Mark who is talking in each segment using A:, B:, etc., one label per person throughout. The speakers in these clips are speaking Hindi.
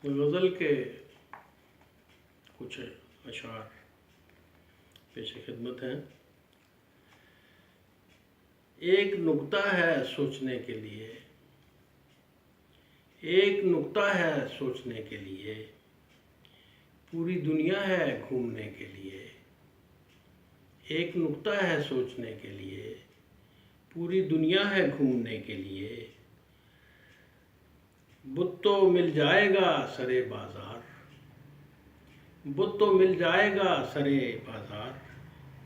A: गज़ल के कुछ अशार पेश खिदमत हैं। एक नुक्ता है सोचने के लिए, एक नुक्ता है सोचने के लिए, पूरी दुनिया है घूमने के लिए। एक नुक्ता है सोचने के लिए, पूरी दुनिया है घूमने के लिए। बुत तो मिल जाएगा सरे बाज़ार, बुत तो मिल जाएगा सरे बाज़ार।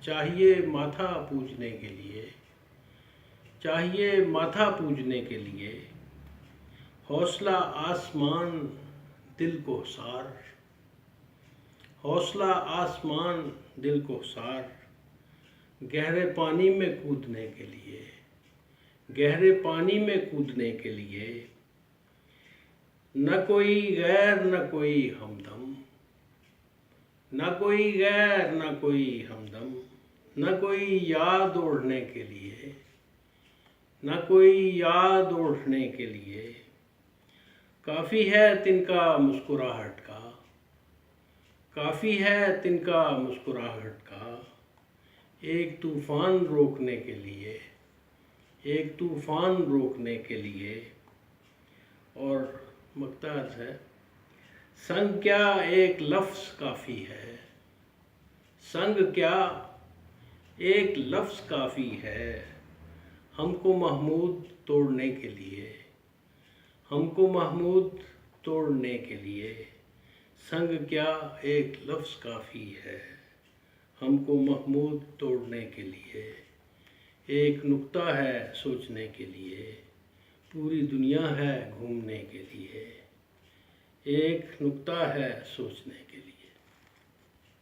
A: चाहिए माथा पूजने के लिए, चाहिए माथा पूजने के लिए। हौसला आसमान दिल को सार, हौसला आसमान दिल को सार। गहरे पानी में कूदने के लिए, गहरे पानी में कूदने के लिए। न कोई गैर न कोई हमदम, न कोई गैर न कोई हमदम। न कोई याद ओढ़ने के लिए, न कोई याद ओढ़ने के लिए। काफ़ी है तिनका मुस्कुराहट का, काफ़ी है तिनका मुस्कुराहट का। एक तूफ़ान रोकने के लिए, एक तूफ़ान रोकने के लिए। और मक़ताद है, संग क्या एक लफ्ज़ काफ़ी है, संग क्या एक लफ्ज़ काफ़ी है। हमको महमूद तोड़ने के लिए, हमको महमूद तोड़ने के लिए। संग क्या एक लफ्ज़ काफ़ी है, हमको महमूद तोड़ने के लिए। एक नुक्ता है सोचने के लिए, पूरी दुनिया है घूमने के लिए। एक नुक्ता है सोचने के लिए।